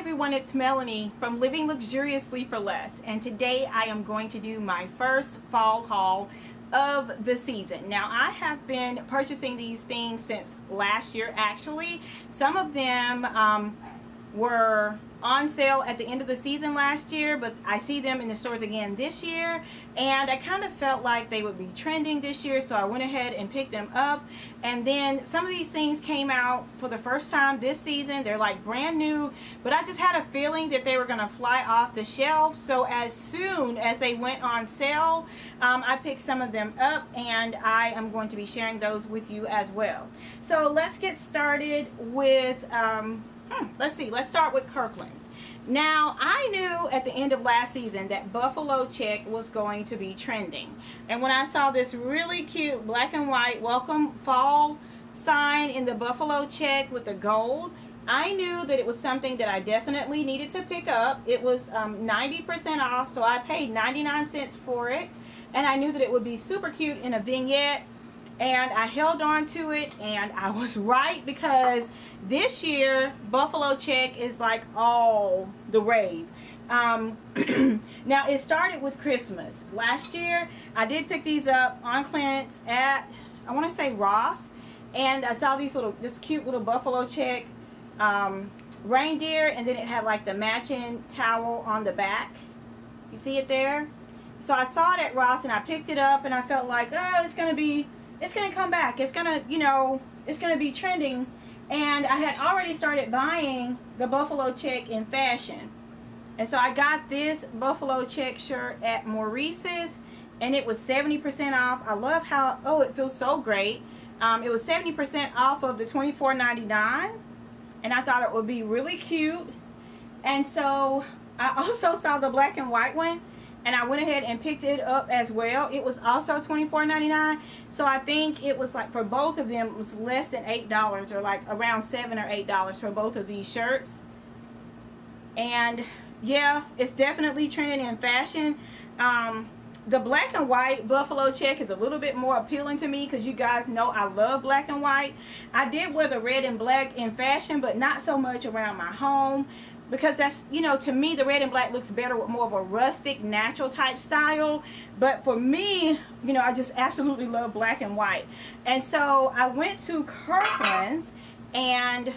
everyone, it's Melanie from Living Luxuriously for Less, and today I am going to do my first fall haul of the season. Now, I have been purchasing these things since last year actually. Some of them were on sale at the end of the season last year, but I see them in the stores again this year, and I kind of felt like they would be trending this year, so I went ahead and picked them up. And then some of these things came out for the first time this season. They're like brand new, but I just had a feeling that they were going to fly off the shelf, so as soon as they went on sale, I picked some of them up, and I am going to be sharing those with you as well. So let's get started with let's start with Kirklands. Now, I knew at the end of last season that buffalo check was going to be trending, and when I saw this really cute black and white welcome fall sign in the buffalo check with the gold, I knew that it was something that I definitely needed to pick up. It was 90% off, so I paid 99 cents for it, and I knew that it would be super cute in a vignette. And I held on to it, and I was right, because this year buffalo check is like all the rave. Now, it started with Christmas. Last year I did pick these up on clearance at, I want to say, Ross, and I saw this cute little buffalo check reindeer, and then it had like the matching towel on the back. You see it there? So I saw it at Ross, and I picked it up, and I felt like, oh, it's gonna come back. It's gonna, you know, it's gonna be trending. And I had already started buying the buffalo check in fashion. And so I got this buffalo check shirt at Maurice's, and it was 70% off. I love how, oh, it feels so great. It was 70% off of the $24.99, and I thought it would be really cute. And so I also saw the black and white one, and I went ahead and picked it up as well. It was also $24.99, so I think it was like, for both of them, it was less than $8, or like around $7 or $8 for both of these shirts. And yeah, it's definitely trending in fashion. The black and white buffalo check is a little bit more appealing to me, because you guys know I love black and white. I did wear the red and black in fashion, but not so much around my home, because that's, you know, to me the red and black looks better with more of a rustic, natural type style. But for me, you know, I just absolutely love black and white. And so I went to Kirklands, and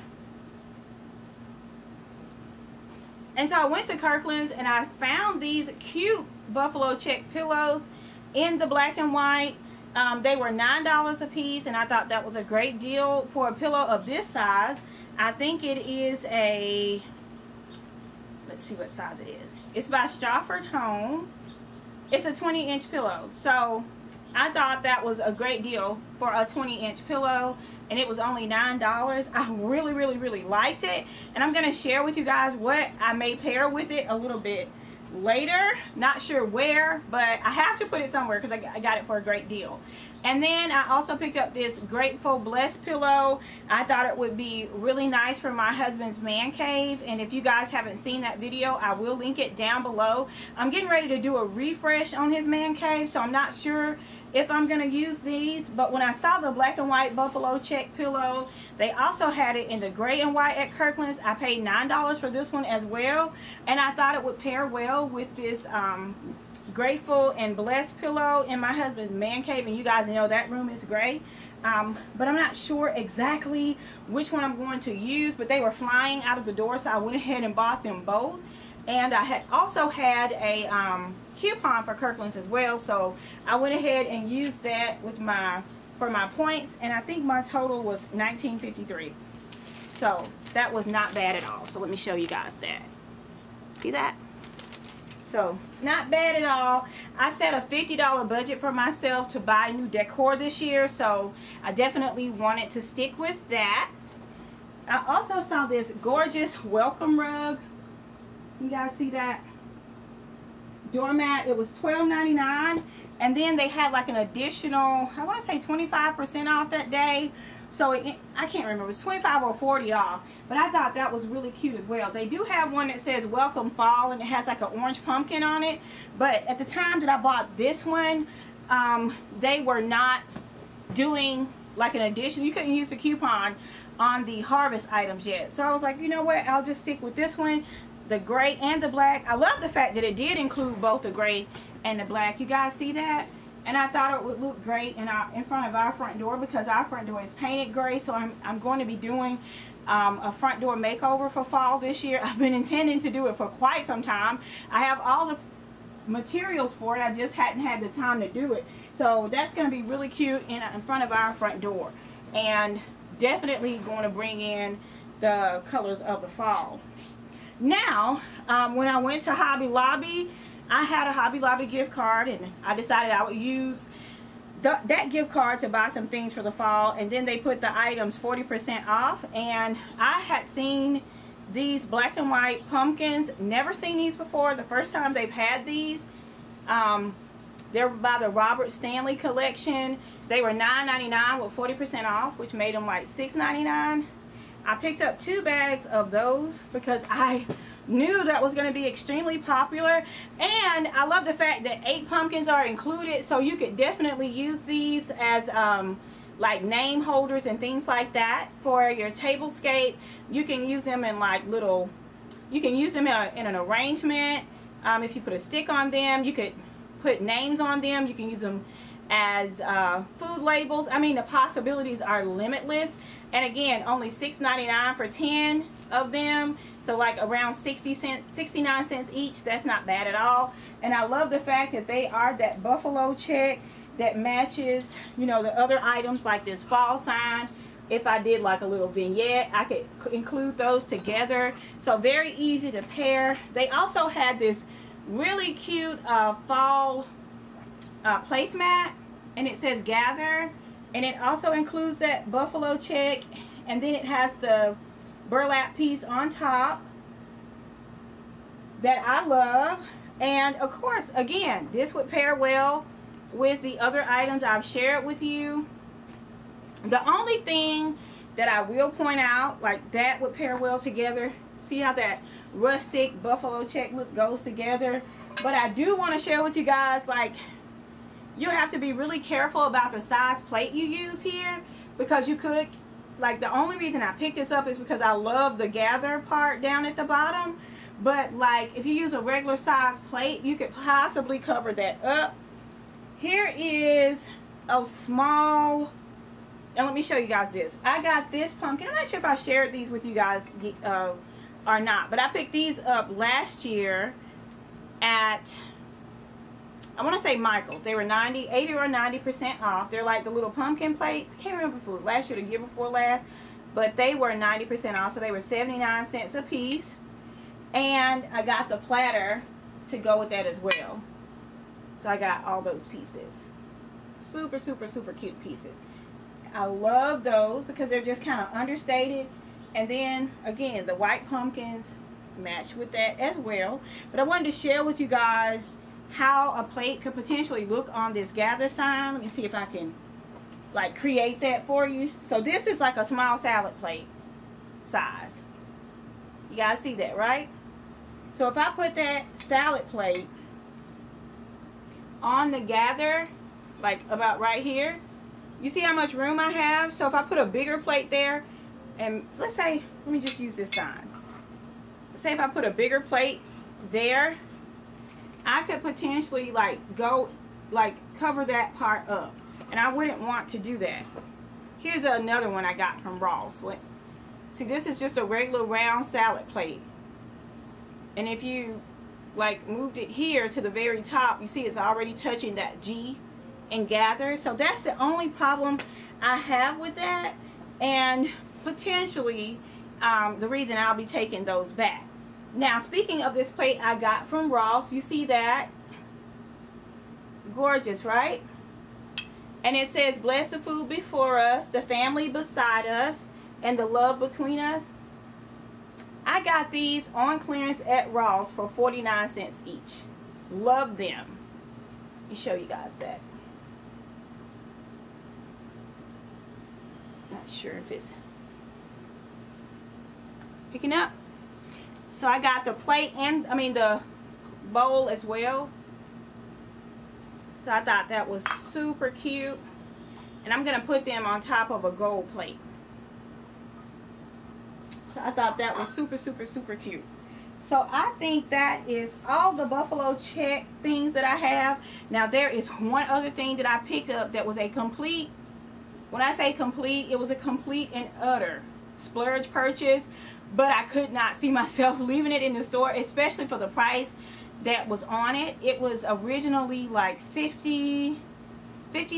I found these cute buffalo check pillows in the black and white. They were $9 a piece, and I thought that was a great deal for a pillow of this size. I think it is a, let's see what size it is. It's by Stafford Home. It's a 20-inch pillow. So I thought that was a great deal for a 20-inch pillow, and it was only $9. I really, really, really liked it, and I'm going to share with you guys what I may pair with it a little bit later. Not sure where, but I have to put it somewhere, because I got it for a great deal. And then I also picked up this Grateful Blessed pillow. I thought it would be really nice for my husband's man cave, and if you guys haven't seen that video, I will link it down below. I'm getting ready to do a refresh on his man cave, so I'm not sure if I'm going to use these. But when I saw the black and white buffalo check pillow, they also had it in the gray and white at Kirkland's. I paid $9 for this one as well, and I thought it would pair well with this Grateful and Blessed pillow in my husband's man cave, and you guys know that room is gray. But I'm not sure exactly which one I'm going to use, but they were flying out of the door, so I went ahead and bought them both. And I had also had a coupon for Kirkland's as well, so I went ahead and used that with for my points, and I think my total was $19.53. So that was not bad at all. So let me show you guys that. See that? So not bad at all. I set a $50 budget for myself to buy new decor this year, so I definitely wanted to stick with that. I also saw this gorgeous welcome rug. You guys see that? Doormat. It was $12.99, and then they had like an additional, I want to say 25% off that day. So I can't remember, it was 25 or 40 off, but I thought that was really cute as well. They do have one that says Welcome Fall, and it has like an orange pumpkin on it, but at the time that I bought this one, they were not doing like an addition. You couldn't use the coupon on the harvest items yet. So I was like, you know what, I'll just stick with this one, the gray and the black. I love the fact that it did include both the gray and the black. You guys see that? And I thought it would look great in front of our front door, because our front door is painted gray. So I'm going to be doing a front door makeover for fall this year. I've been intending to do it for quite some time. I have all the materials for it, I just hadn't had the time to do it. So that's going to be really cute in front of our front door, and definitely going to bring in the colors of the fall. Now when I went to Hobby Lobby, I had a Hobby Lobby gift card, and I decided I would use that gift card to buy some things for the fall, and then they put the items 40% off. And I had seen these black and white pumpkins, never seen these before. The first time they've had these, they're by the Robert Stanley collection. They were $9.99 with 40% off, which made them like $6.99. I picked up 2 bags of those because I knew that was going to be extremely popular, and I love the fact that 8 pumpkins are included, so you could definitely use these as like name holders and things like that for your tablescape. You can use them in like little, you can use them in an arrangement. If you put a stick on them, you could put names on them. You can use them as food labels. I mean, the possibilities are limitless. And again, only $6.99 for 10 of them. So like around 69 cents each. That's not bad at all. And I love the fact that they are that buffalo check that matches, you know, the other items like this fall sign. If I did like a little vignette, I could include those together. So very easy to pair. They also had this really cute fall placemat, and it says gather, and it also includes that buffalo check, and then it has the burlap piece on top that I love. And of course, again, this would pair well with the other items I've shared with you. The only thing that I will point out, like that would pair well together. See how that rustic buffalo check look goes together? But I do want to share with you guys, like, you have to be really careful about the size plate you use here, because you could, like, the only reason I picked this up is because I love the gather part down at the bottom. But like, if you use a regular size plate, you could possibly cover that up. Here is a small, and let me show you guys this. I got this pumpkin. I'm not sure if I shared these with you guys or not, but I picked these up last year at, I want to say Michael's. They were 80 or 90% off. They're like the little pumpkin plates. I can't remember if it was last year or the year before last, but they were 90% off, so they were 79 cents a piece. And I got the platter to go with that as well. So I got all those pieces. Super, super, super cute pieces. I love those because they're just kind of understated. And then, again, the white pumpkins match with that as well. But I wanted to share with you guys how a plate could potentially look on this gather sign. Let me see if I can, like, create that for you. So this is like a small salad plate size. You guys see that, right? So if I put that salad plate on the gather, like about right here, you see how much room I have? So if I put a bigger plate there, and let's say, let me just use this sign. Say if I put a bigger plate there, I could potentially like go, like cover that part up. And I wouldn't want to do that. Here's another one I got from Ross. See, this is just a regular round salad plate. And if you like moved it here to the very top, you see it's already touching that G and gather. So that's the only problem I have with that, and potentially the reason I'll be taking those back. Now, speaking of this plate I got from Ross, you see that? Gorgeous, right? And it says, bless the food before us, the family beside us, and the love between us. I got these on clearance at Ross for 49 cents each. Love them. Let me show you guys that. Not sure if it's picking up. So I got the plate and, I mean, the bowl as well. So I thought that was super cute. And I'm going to put them on top of a gold plate. So I thought that was super, super, super cute. So I think that is all the buffalo check things that I have. Now there is one other thing that I picked up that was a complete, when I say complete, it was a complete and utter splurge purchase. But I could not see myself leaving it in the store, especially for the price that was on it. It was originally like $50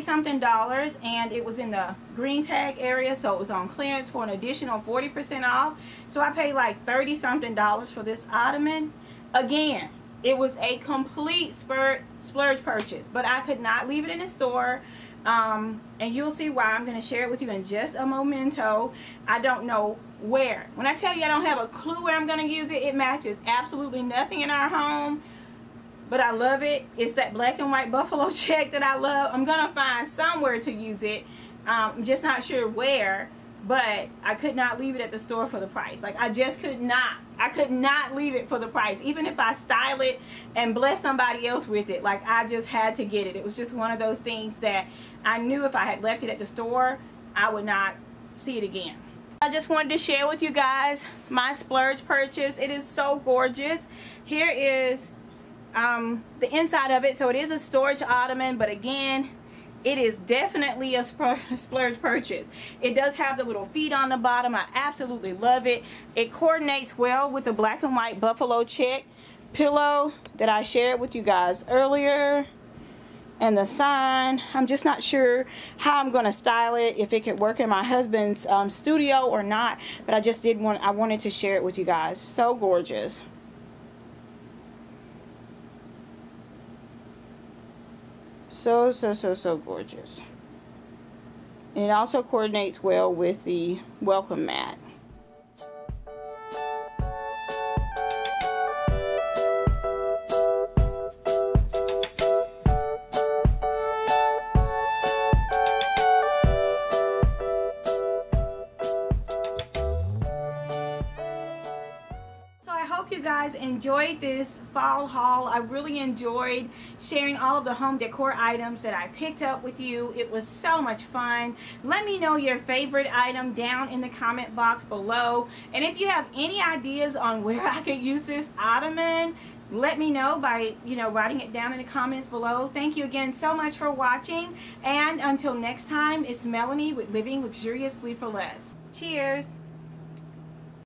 something, and it was in the green tag area, so it was on clearance for an additional 40% off. So I paid like $30 something for this ottoman. Again, it was a complete splurge purchase, but I could not leave it in the store. And you'll see why. I'm going to share it with you in just a momento. I don't know where. When I tell you I don't have a clue where I'm going to use it, it matches absolutely nothing in our home. But I love it. It's that black and white buffalo check that I love. I'm going to find somewhere to use it. I'm just not sure where. But I could not leave it at the store for the price. Like, I just could not. I could not leave it for the price. Even if I style it and bless somebody else with it. Like, I just had to get it. It was just one of those things that I knew if I had left it at the store, I would not see it again. I just wanted to share with you guys my splurge purchase. It is so gorgeous. Here is the inside of it. So it is a storage ottoman, but again, it is definitely a splurge purchase. It does have the little feet on the bottom. I absolutely love it. It coordinates well with the black and white buffalo check pillow that I shared with you guys earlier. And the sign, I'm just not sure how I'm going to style it, if it could work in my husband's studio or not. But I wanted to share it with you guys. So gorgeous. So gorgeous. And it also coordinates well with the welcome mat. You guys enjoyed this fall haul. I really enjoyed sharing all of the home decor items that I picked up with you. It was so much fun. Let me know your favorite item down in the comment box below, and if you have any ideas on where I could use this ottoman, let me know by writing it down in the comments below. Thank you again so much for watching, and until next time, it's Melanie with Living Luxuriously for Less. Cheers.